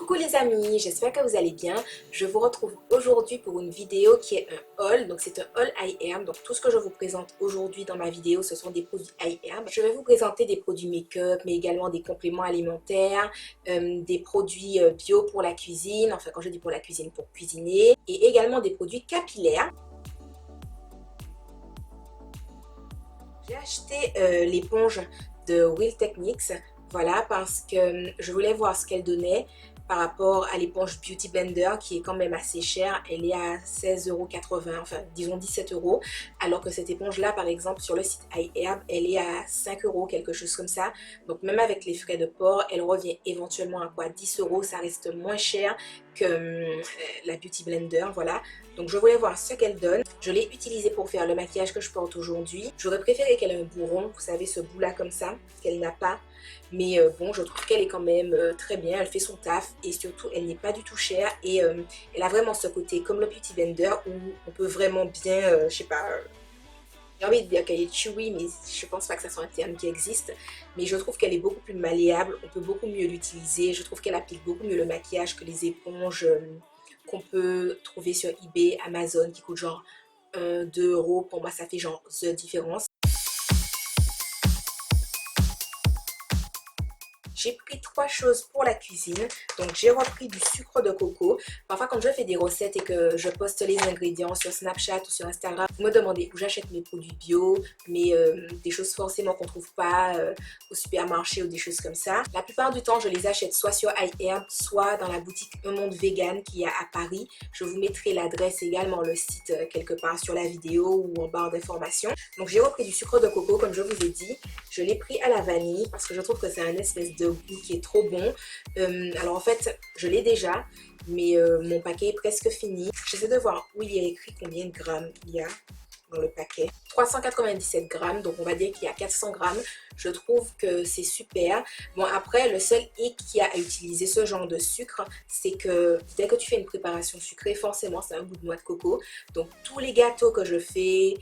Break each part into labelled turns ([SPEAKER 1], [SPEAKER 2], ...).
[SPEAKER 1] Coucou les amis, j'espère que vous allez bien. Je vous retrouve aujourd'hui pour une vidéo qui est un haul. Donc c'est un haul high herb. Donc tout ce que je vous présente aujourd'hui dans ma vidéo, ce sont des produits high herb. Je vais vous présenter des produits make-up, mais également des compléments alimentaires, des produits bio pour la cuisine. Enfin quand je dis pour la cuisine, pour cuisiner. Et également des produits capillaires. J'ai acheté l'éponge de Real Techniques. Voilà, parce que je voulais voir ce qu'elle donnait par rapport à l'éponge Beauty Blender qui est quand même assez chère. Elle est à 16,80 €, enfin disons 17 €. Alors que cette éponge-là, par exemple, sur le site iHerb, elle est à 5 €, quelque chose comme ça. Donc même avec les frais de port, elle revient éventuellement à quoi 10 €. Ça reste moins cher que la Beauty Blender, voilà. Donc je voulais voir ce qu'elle donne. Je l'ai utilisée pour faire le maquillage que je porte aujourd'hui. J'aurais préféré qu'elle ait un bout rond, vous savez, ce bout-là comme ça, qu'elle n'a pas. Mais bon, je trouve qu'elle est quand même très bien, elle fait son taf et surtout elle n'est pas du tout chère et elle a vraiment ce côté comme le Beauty Blender où on peut vraiment bien, je sais pas, j'ai envie de dire qu'elle est chewy mais je pense pas que ça soit un terme qui existe. Mais je trouve qu'elle est beaucoup plus malléable, on peut beaucoup mieux l'utiliser, je trouve qu'elle applique beaucoup mieux le maquillage que les éponges qu'on peut trouver sur eBay, Amazon qui coûtent genre 2 €. Pour moi ça fait genre the différence. J'ai pris 3 choses pour la cuisine. Donc j'ai repris du sucre de coco. Parfois quand je fais des recettes et que je poste les ingrédients sur Snapchat ou sur Instagram, vous me demandez où j'achète mes produits bio, mais des choses forcément qu'on ne trouve pas au supermarché ou des choses comme ça. La plupart du temps je les achète soit sur iHerb, soit dans la boutique Un Monde Vegan qui est à Paris. Je vous mettrai l'adresse également, le site quelque part sur la vidéo ou en barre d'informations. Donc j'ai repris du sucre de coco comme je vous ai dit. Je l'ai pris à la vanille parce que je trouve que c'est un espèce de goût qui est trop bon. Alors en fait, je l'ai déjà, mais mon paquet est presque fini. J'essaie de voir où il y a écrit combien de grammes il y a dans le paquet. 397 grammes, donc on va dire qu'il y a 400 grammes. Je trouve que c'est super. Bon après, le seul hic qu'il y a à utiliser ce genre de sucre, c'est que dès que tu fais une préparation sucrée, forcément c'est un goût de noix de coco. Donc tous les gâteaux que je fais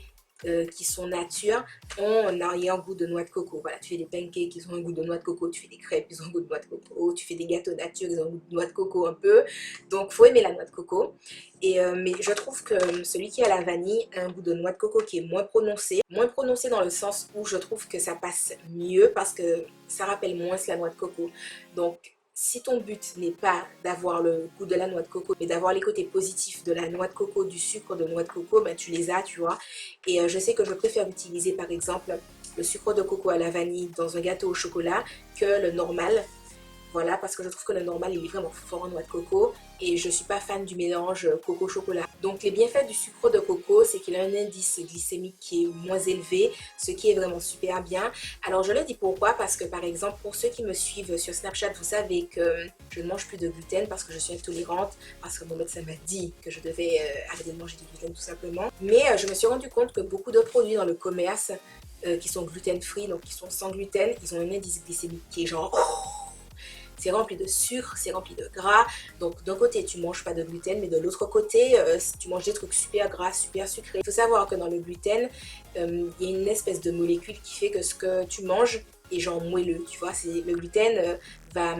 [SPEAKER 1] qui sont nature ont un arrière-goût de noix de coco. Voilà, tu fais des pancakes qui ont un goût de noix de coco, tu fais des crêpes qui ont un goût de noix de coco, tu fais des gâteaux nature qui ont un goût de noix de coco un peu. Donc, faut aimer la noix de coco. Et, mais je trouve que celui qui a la vanille a un goût de noix de coco qui est moins prononcé. Moins prononcé dans le sens où je trouve que ça passe mieux parce que ça rappelle moins la noix de coco. Donc, si ton but n'est pas d'avoir le goût de la noix de coco, mais d'avoir les côtés positifs de la noix de coco, du sucre de noix de coco, ben tu les as, tu vois. Et je sais que je préfère utiliser par exemple le sucre de coco à la vanille dans un gâteau au chocolat que le normal. Voilà, parce que je trouve que le normal il est vraiment fort en noix de coco et je suis pas fan du mélange coco-chocolat. Donc les bienfaits du sucre de coco, c'est qu'il a un indice glycémique qui est moins élevé, ce qui est vraiment super bien. Alors je le dis pourquoi, parce que par exemple pour ceux qui me suivent sur Snapchat, vous savez que je ne mange plus de gluten parce que je suis intolérante, parce que mon médecin m'a dit que je devais arrêter de manger du gluten tout simplement. Mais je me suis rendu compte que beaucoup de produits dans le commerce qui sont gluten free, donc qui sont sans gluten, ils ont un indice glycémique qui est genre... C'est rempli de sucre, c'est rempli de gras. Donc d'un côté tu manges pas de gluten, mais de l'autre côté tu manges des trucs super gras, super sucrés. Il faut savoir que dans le gluten, il y a une espèce de molécule qui fait que ce que tu manges est genre moelleux. Tu vois, le gluten va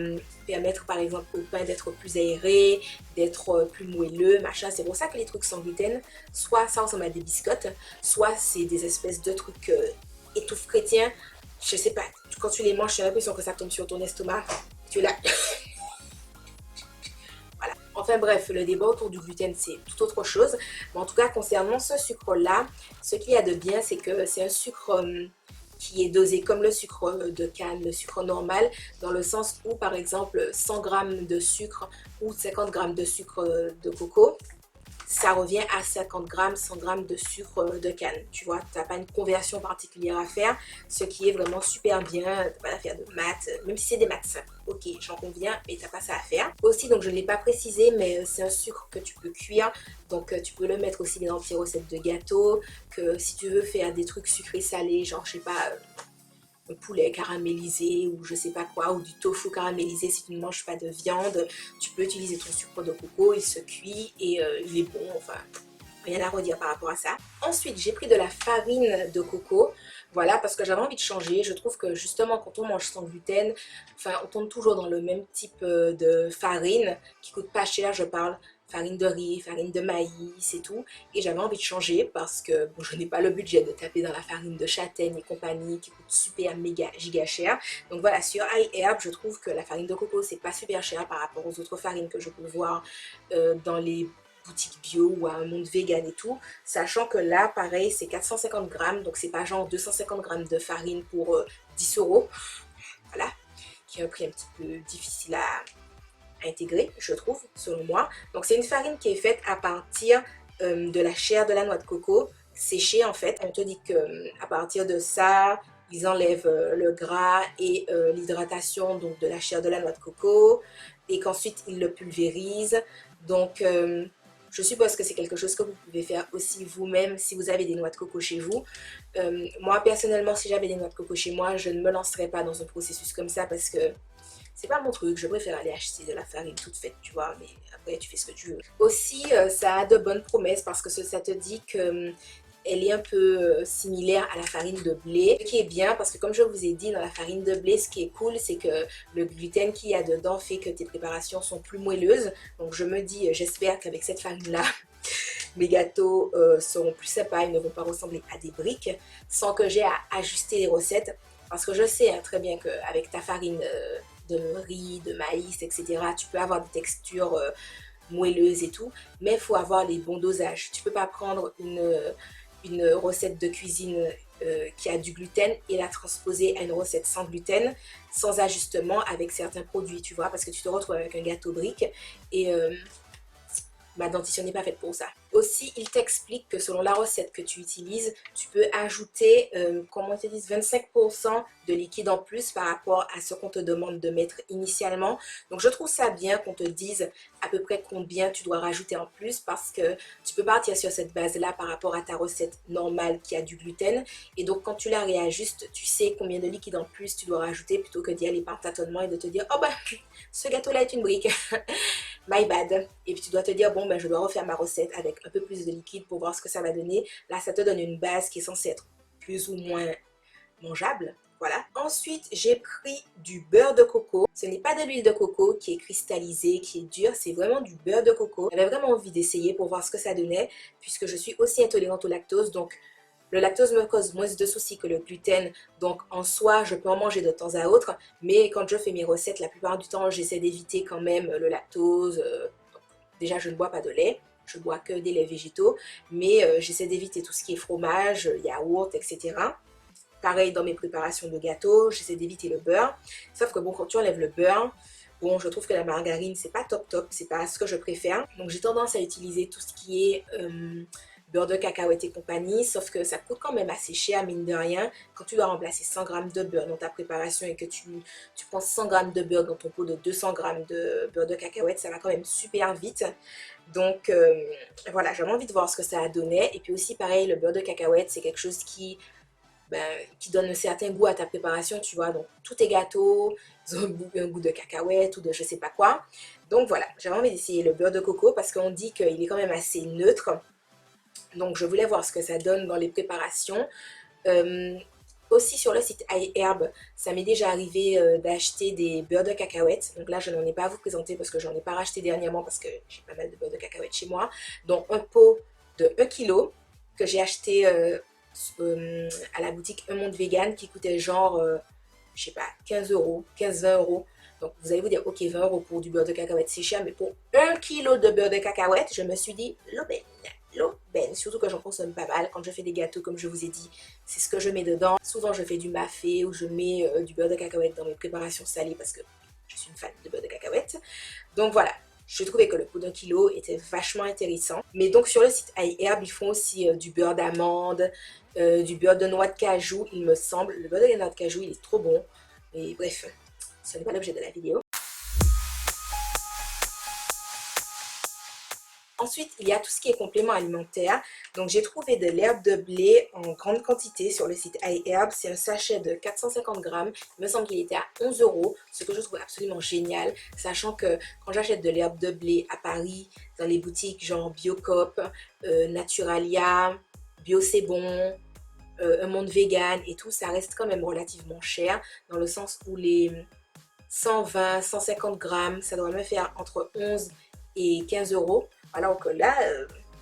[SPEAKER 1] permettre par exemple au pain d'être plus aéré, d'être plus moelleux, machin. C'est pour ça que les trucs sans gluten, soit ça ressemble à des biscottes, soit c'est des espèces de trucs étouffe chrétiens. Je sais pas, quand tu les manges, j'ai l'impression que ça tombe sur ton estomac. Tu l'as. Voilà. Enfin bref, le débat autour du gluten, c'est tout autre chose. Mais en tout cas, concernant ce sucre-là, ce qu'il y a de bien, c'est que c'est un sucre qui est dosé comme le sucre de canne, le sucre normal, dans le sens où, par exemple, 100 g de sucre ou 50 g de sucre de coco, ça revient à 50 g, 100 g de sucre de canne. Tu vois, tu n'as pas une conversion particulière à faire, ce qui est vraiment super bien. Tu n'as pas à faire de maths, même si c'est des maths simples. Ok, j'en conviens, mais tu n'as pas ça à faire. Aussi, donc je ne l'ai pas précisé, mais c'est un sucre que tu peux cuire. Donc tu peux le mettre aussi dans tes recettes de gâteaux. Que si tu veux faire des trucs sucrés salés, genre je sais pas... un poulet caramélisé ou je sais pas quoi, ou du tofu caramélisé si tu ne manges pas de viande, tu peux utiliser ton sucre de coco, il se cuit et il est bon, enfin rien à redire par rapport à ça. Ensuite, j'ai pris de la farine de coco. Voilà, parce que j'avais envie de changer. Je trouve que justement, quand on mange sans gluten, enfin, on tombe toujours dans le même type de farine qui coûte pas cher, je parle. Farine de riz, farine de maïs et tout. Et j'avais envie de changer parce que bon, je n'ai pas le budget de taper dans la farine de châtaigne et compagnie qui coûte super méga giga cher. Donc voilà, sur iHerb, je trouve que la farine de coco, c'est pas super cher par rapport aux autres farines que je peux voir dans les boutique bio ou à un monde vegan et tout, sachant que là pareil c'est 450 grammes, donc c'est pas genre 250 grammes de farine pour 10 euros, voilà, qui est un prix un petit peu difficile à intégrer, je trouve, selon moi. Donc c'est une farine qui est faite à partir de la chair de la noix de coco séchée en fait. On te dit que à partir de ça, ils enlèvent le gras et l'hydratation donc de la chair de la noix de coco et qu'ensuite ils le pulvérisent. Donc je suppose que c'est quelque chose que vous pouvez faire aussi vous-même si vous avez des noix de coco chez vous. Moi personnellement, si j'avais des noix de coco chez moi, je ne me lancerais pas dans un processus comme ça parce que c'est pas mon truc. Je préfère aller acheter de la farine toute faite, tu vois, mais après tu fais ce que tu veux. Aussi, ça a de bonnes promesses parce que ça te dit que elle est un peu similaire à la farine de blé, ce qui est bien parce que comme je vous ai dit, dans la farine de blé, ce qui est cool, c'est que le gluten qu'il y a dedans fait que tes préparations sont plus moelleuses. Donc je me dis, j'espère qu'avec cette farine-là, mes gâteaux seront plus sympas, ils ne vont pas ressembler à des briques, sans que j'ai à ajuster les recettes. Parce que je sais hein, très bien qu'avec ta farine de riz, de maïs, etc., tu peux avoir des textures moelleuses et tout, mais il faut avoir les bons dosages. Tu ne peux pas prendre une recette de cuisine qui a du gluten et la transposer à une recette sans gluten, sans ajustement avec certains produits, tu vois, parce que tu te retrouves avec un gâteau brique et ma dentition n'est pas faite pour ça. Aussi, il t'explique que selon la recette que tu utilises, tu peux ajouter, comment on te dit, 25% de liquide en plus par rapport à ce qu'on te demande de mettre initialement. Donc, je trouve ça bien qu'on te dise à peu près combien tu dois rajouter en plus parce que tu peux partir sur cette base-là par rapport à ta recette normale qui a du gluten. Et donc, quand tu la réajustes, tu sais combien de liquide en plus tu dois rajouter plutôt que d'y aller par tâtonnement et de te dire « Oh bah, ce gâteau-là est une brique ». My bad. Et puis tu dois te dire, bon, ben, je dois refaire ma recette avec un peu plus de liquide pour voir ce que ça va donner. Là, ça te donne une base qui est censée être plus ou moins mangeable. Voilà. Ensuite, j'ai pris du beurre de coco. Ce n'est pas de l'huile de coco qui est cristallisée, qui est dure. C'est vraiment du beurre de coco. J'avais vraiment envie d'essayer pour voir ce que ça donnait, puisque je suis aussi intolérante au lactose. Donc, le lactose me cause moins de soucis que le gluten, donc en soi, je peux en manger de temps à autre, mais quand je fais mes recettes, la plupart du temps, j'essaie d'éviter quand même le lactose. Déjà, je ne bois pas de lait, je bois que des laits végétaux, mais j'essaie d'éviter tout ce qui est fromage, yaourt, etc. Pareil dans mes préparations de gâteaux, j'essaie d'éviter le beurre. Sauf que bon, quand tu enlèves le beurre, bon, je trouve que la margarine, c'est pas top top, c'est pas ce que je préfère. Donc j'ai tendance à utiliser tout ce qui est beurre de cacahuète et compagnie, sauf que ça coûte quand même assez cher, mine de rien. Quand tu dois remplacer 100 grammes de beurre dans ta préparation et que tu prends 100 grammes de beurre dans ton pot de 200 grammes de beurre de cacahuète, ça va quand même super vite. Donc voilà, j'avais envie de voir ce que ça a donné. Et puis aussi, pareil, le beurre de cacahuète, c'est quelque chose qui donne un certain goût à ta préparation, tu vois. Donc, tous tes gâteaux, ils ont un goût de cacahuète ou de je sais pas quoi. Donc, voilà, j'avais envie d'essayer le beurre de coco parce qu'on dit qu'il est quand même assez neutre. Donc, je voulais voir ce que ça donne dans les préparations. Aussi, sur le site iHerb, ça m'est déjà arrivé d'acheter des beurres de cacahuètes. Donc là, je n'en ai pas à vous présenter parce que j'en ai pas racheté dernièrement parce que j'ai pas mal de beurre de cacahuètes chez moi. Donc, un pot de 1 kg que j'ai acheté à la boutique Un Monde Vegan qui coûtait genre, je sais pas, 15 euros, 15-20 euros. Donc vous allez vous dire, ok, 20 euros pour du beurre de cacahuète, c'est cher, mais pour 1 kg de beurre de cacahuète, je me suis dit, l'aubaine, l'aubaine. Surtout que j'en consomme pas mal. Quand je fais des gâteaux, comme je vous ai dit, c'est ce que je mets dedans. Souvent, je fais du mafé ou je mets du beurre de cacahuète dans mes préparations salées parce que je suis une fan de beurre de cacahuète. Donc voilà. Je trouvais que le pot d'un kilo était vachement intéressant. Mais donc sur le site iHerb, ils font aussi du beurre d'amande, du beurre de noix de cajou, il me semble. Le beurre de noix de cajou, il est trop bon. Et bref, ce n'est pas l'objet de la vidéo. Ensuite, il y a tout ce qui est complément alimentaire. Donc, j'ai trouvé de l'herbe de blé en grande quantité sur le site iHerb. C'est un sachet de 450 grammes. Il me semble qu'il était à 11 euros, ce que je trouve absolument génial, sachant que quand j'achète de l'herbe de blé à Paris, dans les boutiques genre Biocop, Naturalia, Bio C'est Bon, Un Monde Vegan et tout, ça reste quand même relativement cher, dans le sens où les 120, 150 grammes, ça doit me faire entre 11 et 15 euros. Alors que là,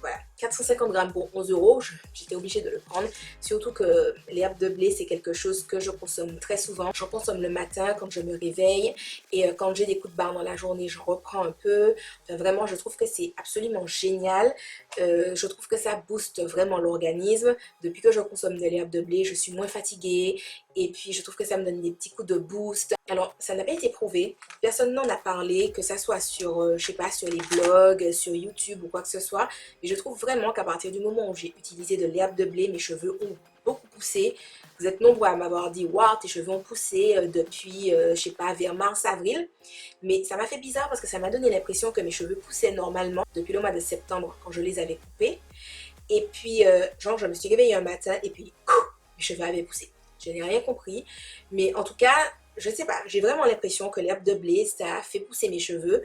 [SPEAKER 1] voilà, 450 grammes pour 11 euros, j'étais obligée de le prendre. Surtout que l'herbe de blé, c'est quelque chose que je consomme très souvent. J'en consomme le matin quand je me réveille et quand j'ai des coups de barre dans la journée, j'en reprends un peu. Enfin, vraiment, je trouve que c'est absolument génial. Je trouve que ça booste vraiment l'organisme. Depuis que je consomme de l'herbe de blé, je suis moins fatiguée et puis je trouve que ça me donne des petits coups de boost. Alors, ça n'a pas été prouvé. Personne n'en a parlé, que ça soit sur, je sais pas, sur les blogs, sur YouTube ou quoi que ce soit. Mais je trouve vraiment qu'à partir du moment où j'ai utilisé de l'herbe de blé, mes cheveux ont beaucoup poussé. Vous êtes nombreux à m'avoir dit, waouh, tes cheveux ont poussé depuis, je sais pas, vers mars-avril. Mais ça m'a fait bizarre parce que ça m'a donné l'impression que mes cheveux poussaient normalement depuis le mois de septembre quand je les avais coupés. Et puis, genre, je me suis réveillée un matin et puis, mes cheveux avaient poussé. Je n'ai rien compris. Mais en tout cas, je sais pas, j'ai vraiment l'impression que l'herbe de blé, ça fait pousser mes cheveux.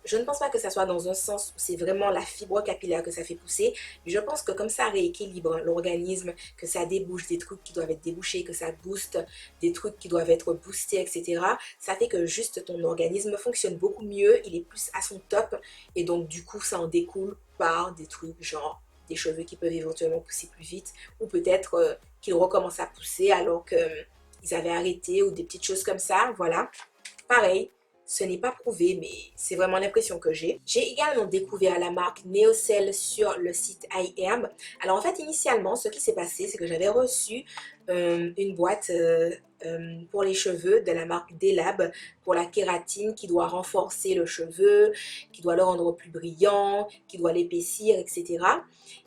[SPEAKER 1] Je ne pense pas que ça soit dans un sens où c'est vraiment la fibre capillaire que ça fait pousser, mais je pense que comme ça rééquilibre l'organisme, que ça débouche des trucs qui doivent être débouchés, que ça booste des trucs qui doivent être boostés, etc. Ça fait que juste ton organisme fonctionne beaucoup mieux, il est plus à son top, et donc du coup ça en découle par des trucs genre des cheveux qui peuvent éventuellement pousser plus vite, ou peut-être qu'ils recommencent à pousser alors qu'ils avaient arrêté, ou des petites choses comme ça, voilà. Pareil. Ce n'est pas prouvé, mais c'est vraiment l'impression que j'ai. J'ai également découvert la marque Neocell sur le site iHerb. Alors en fait, initialement, ce qui s'est passé, c'est que j'avais reçu une boîte pour les cheveux de la marque Delab pour la kératine qui doit renforcer le cheveu, qui doit le rendre plus brillant, qui doit l'épaissir, etc.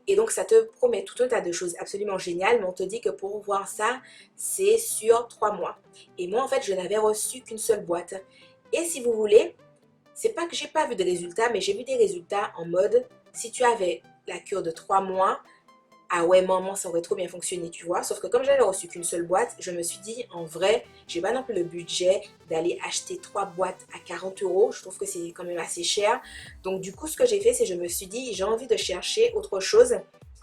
[SPEAKER 1] Et donc ça te promet tout un tas de choses absolument géniales, mais on te dit que pour voir ça, c'est sur 3 mois. Et moi en fait, je n'avais reçu qu'une seule boîte. Et si vous voulez, c'est pas que j'ai pas vu de résultats, mais j'ai vu des résultats en mode, si tu avais la cure de 3 mois, ah ouais maman, ça aurait trop bien fonctionné, tu vois. Sauf que comme j'avais reçu qu'une seule boîte, je me suis dit, en vrai, j'ai pas non plus le budget d'aller acheter 3 boîtes à 40 euros. Je trouve que c'est quand même assez cher. Donc du coup, ce que j'ai fait, c'est que je me suis dit, j'ai envie de chercher autre chose.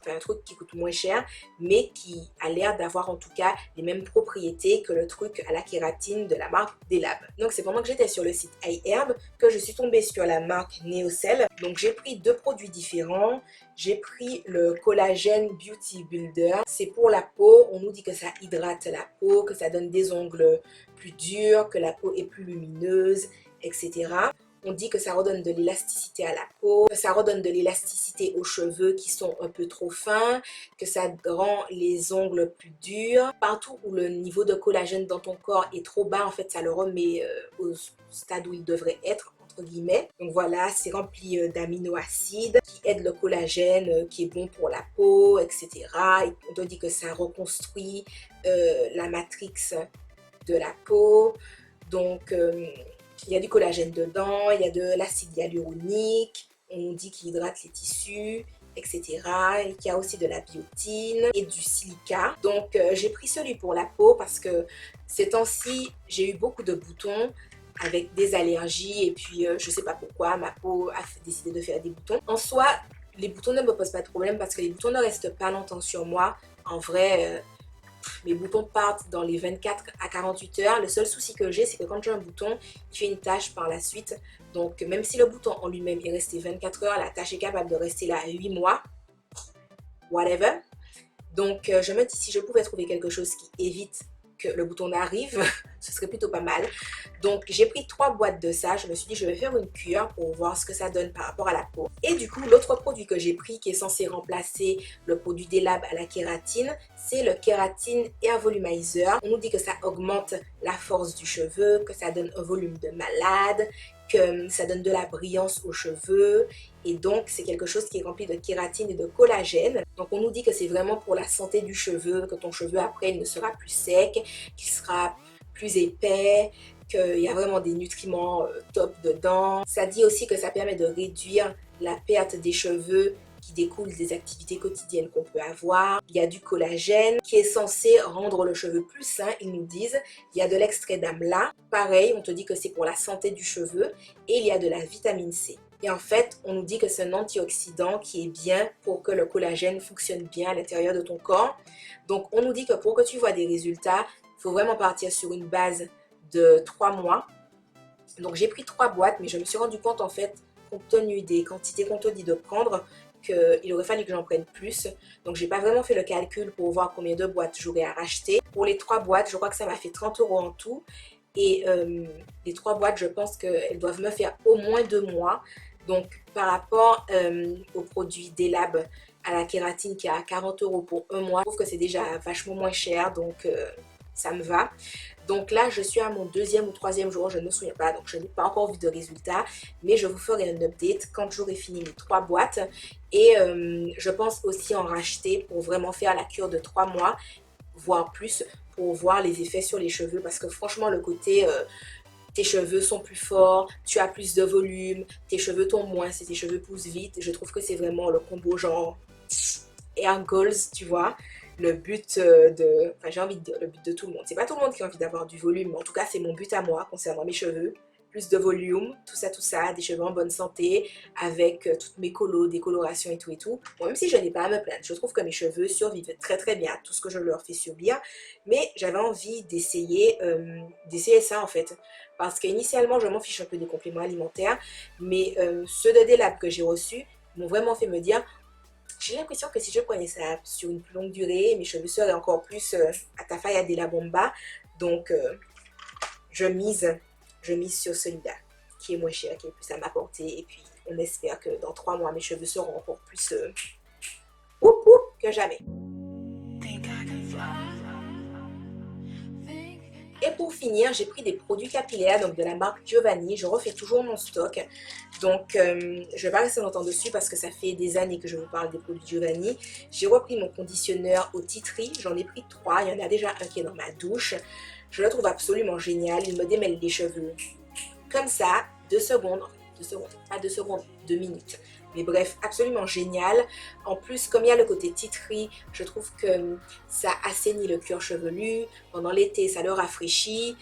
[SPEAKER 1] Enfin, un truc qui coûte moins cher, mais qui a l'air d'avoir en tout cas les mêmes propriétés que le truc à la kératine de la marque Delab. Donc c'est pendant que j'étais sur le site iHerb que je suis tombée sur la marque Neocell. Donc j'ai pris 2 produits différents. J'ai pris le collagène Beauty Builder. C'est pour la peau. On nous dit que ça hydrate la peau, que ça donne des ongles plus durs, que la peau est plus lumineuse, etc. On dit que ça redonne de l'élasticité à la peau, que ça redonne de l'élasticité aux cheveux qui sont un peu trop fins, que ça rend les ongles plus durs. Partout où le niveau de collagène dans ton corps est trop bas, en fait, ça le remet au stade où il devrait être, entre guillemets. Donc voilà, c'est rempli d'aminoacides qui aident le collagène, qui est bon pour la peau, etc. Et on te dit que ça reconstruit la matrix de la peau. Donc, il y a du collagène dedans, il y a de l'acide hyaluronique, on dit qu'il hydrate les tissus, etc. Et qu'il y a aussi de la biotine et du silica. Donc, j'ai pris celui pour la peau parce que ces temps-ci, j'ai eu beaucoup de boutons avec des allergies et puis je sais pas pourquoi, ma peau a décidé de faire des boutons. En soi, les boutons ne me posent pas de problème parce que les boutons ne restent pas longtemps sur moi. En vrai, mes boutons partent dans les 24 à 48 heures. Le seul souci que j'ai, c'est que quand j'ai un bouton, il fait une tache par la suite. Donc, même si le bouton en lui-même est resté 24 heures, la tache est capable de rester là 8 mois. Whatever. Donc, je me dis si je pouvais trouver quelque chose qui évite que le bouton arrive, ce serait plutôt pas mal. Donc, j'ai pris 3 boîtes de ça. Je me suis dit, je vais faire une cure pour voir ce que ça donne par rapport à la peau. Et du coup, l'autre produit que j'ai pris qui est censé remplacer le produit Delab à la kératine, c'est le Kératine Hair Volumizer. On nous dit que ça augmente la force du cheveu, que ça donne un volume de malade, que ça donne de la brillance aux cheveux. Et donc, c'est quelque chose qui est rempli de kératine et de collagène. Donc, on nous dit que c'est vraiment pour la santé du cheveu, que ton cheveu après il ne sera plus sec, qu'il sera plus épais, qu'il y a vraiment des nutriments top dedans. Ça dit aussi que ça permet de réduire la perte des cheveux qui découle des activités quotidiennes qu'on peut avoir. Il y a du collagène qui est censé rendre le cheveu plus sain, ils nous disent. Il y a de l'extrait d'amla, pareil, on te dit que c'est pour la santé du cheveu. Et il y a de la vitamine C. Et en fait, on nous dit que c'est un antioxydant qui est bien pour que le collagène fonctionne bien à l'intérieur de ton corps. Donc, on nous dit que pour que tu vois des résultats, il faut vraiment partir sur une base de 3 mois. Donc, j'ai pris 3 boîtes, mais je me suis rendu compte, en fait, compte tenu des quantités qu'on te dit de prendre, qu'il aurait fallu que j'en prenne plus. Donc, j'ai pas vraiment fait le calcul pour voir combien de boîtes j'aurais à racheter. Pour les 3 boîtes, je crois que ça m'a fait 30 € en tout. Et les 3 boîtes, je pense qu'elles doivent me faire au moins 2 mois. Donc, par rapport au produit Delab à la kératine qui est à 40 € pour 1 mois, je trouve que c'est déjà vachement moins cher. Donc, ça me va. Donc là, je suis à mon 2e ou 3e jour, je ne me souviens pas, donc je n'ai pas encore vu de résultats, mais je vous ferai un update quand j'aurai fini mes 3 boîtes. Et je pense aussi en racheter pour vraiment faire la cure de 3 mois, voire plus, pour voir les effets sur les cheveux. Parce que franchement, le côté tes cheveux sont plus forts, tu as plus de volume, tes cheveux tombent moins si tes cheveux poussent vite, je trouve que c'est vraiment le combo genre hair goals, tu vois. Le but enfin j'ai envie de dire le but de tout le monde. C'est pas tout le monde qui a envie d'avoir du volume, mais en tout cas c'est mon but à moi concernant mes cheveux. Plus de volume, tout ça, des cheveux en bonne santé, avec toutes mes colos, décolorations et tout et tout. Bon, même si je n'ai pas à me plaindre, je trouve que mes cheveux survivent très très bien à tout ce que je leur fais subir. Mais j'avais envie d'essayer ça en fait. Parce qu'initialement, je m'en fiche un peu des compléments alimentaires, mais ceux de Delab que j'ai reçus m'ont vraiment fait me dire, j'ai l'impression que si je prenais ça sur une plus longue durée, mes cheveux seraient encore plus à Tafaya de la Bomba. Donc, je mise sur celui-là, qui est moins cher, qui est plus à m'apporter. Et puis, on espère que dans 3 mois, mes cheveux seront encore plus que jamais. Et pour finir, j'ai pris des produits capillaires, donc de la marque Giovanni. Je refais toujours mon stock. Donc, je vais pas rester longtemps dessus parce que ça fait des années que je vous parle des produits Giovanni. J'ai repris mon conditionneur au tea tree. J'en ai pris 3. Il y en a déjà un qui est dans ma douche. Je le trouve absolument génial. Il me démêle les cheveux comme ça, 2 secondes. 2 secondes, pas 2 secondes, 2 minutes. Mais bref, absolument génial. En plus, comme il y a le côté tea tree, je trouve que ça assainit le cuir chevelu. Pendant l'été, ça le rafraîchit.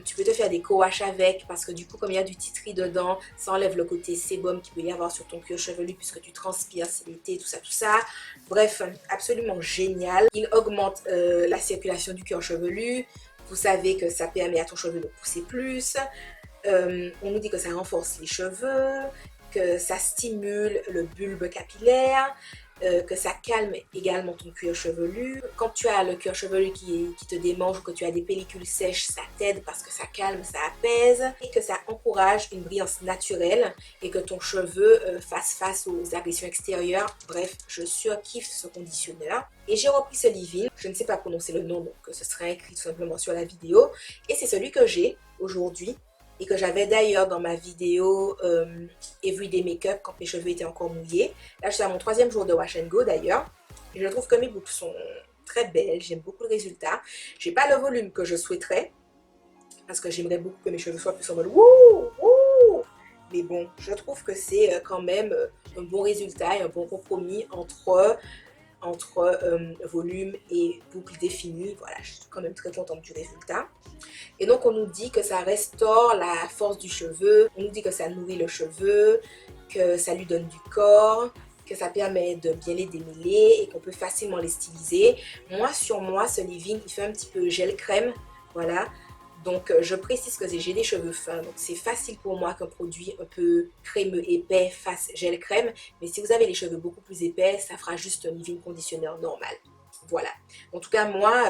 [SPEAKER 1] Tu peux te faire des co-wash avec parce que du coup, comme il y a du tea tree dedans, ça enlève le côté sébum qu'il peut y avoir sur ton cuir chevelu puisque tu transpires, c'est l'été, tout ça. Bref, absolument génial. Il augmente la circulation du cuir chevelu. Vous savez que ça permet à ton cheveu de pousser plus. On nous dit que ça renforce les cheveux, que ça stimule le bulbe capillaire, que ça calme également ton cuir chevelu. Quand tu as le cuir chevelu qui te démange ou que tu as des pellicules sèches, ça t'aide parce que ça calme, ça apaise et que ça encourage une brillance naturelle et que ton cheveu fasse face aux agressions extérieures. Bref, je surkiffe ce conditionneur. Et j'ai repris ce leave-in, je ne sais pas prononcer le nom donc ce sera écrit tout simplement sur la vidéo. Et c'est celui que j'ai aujourd'hui et que j'avais d'ailleurs dans ma vidéo Everyday Makeup quand mes cheveux étaient encore mouillés. Là, je suis à mon 3e jour de wash and go d'ailleurs. Et je trouve que mes boucles sont très belles, j'aime beaucoup le résultat. J'ai pas le volume que je souhaiterais parce que j'aimerais beaucoup que mes cheveux soient plus en mode wouh, wouh. Mais bon, je trouve que c'est quand même un bon résultat et un bon compromis entre volume et boucle définie. Voilà, je suis quand même très contente du résultat. Et donc on nous dit que ça restaure la force du cheveu, on nous dit que ça nourrit le cheveu, que ça lui donne du corps, que ça permet de bien les démêler et qu'on peut facilement les styliser. Moi, sur moi, ce leave-in, il fait un petit peu gel crème, voilà. Donc je précise que j'ai des cheveux fins, donc c'est facile pour moi qu'un produit un peu crémeux épais fasse gel crème. Mais si vous avez les cheveux beaucoup plus épais, ça fera juste un leave-in conditionneur normal. Voilà. En tout cas, moi,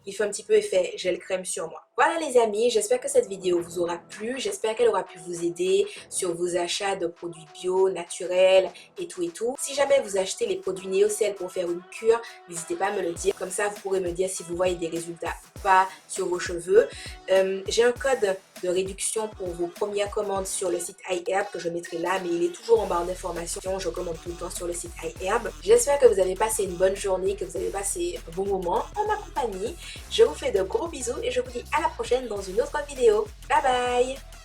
[SPEAKER 1] il fait un petit peu effet gel crème sur moi. Voilà les amis, j'espère que cette vidéo vous aura plu. J'espère qu'elle aura pu vous aider sur vos achats de produits bio, naturels et tout et tout. Si jamais vous achetez les produits Neocell pour faire une cure, n'hésitez pas à me le dire. Comme ça, vous pourrez me dire si vous voyez des résultats ou pas sur vos cheveux. J'ai un code de réduction pour vos premières commandes sur le site iHerb que je mettrai là, mais il est toujours en barre d'informations. Je commande tout le temps sur le site iHerb. J'espère que vous avez passé une bonne journée, que vous avez passé un bon moment en ma compagnie. Je vous fais de gros bisous et je vous dis à la prochaine dans une autre vidéo. Bye bye!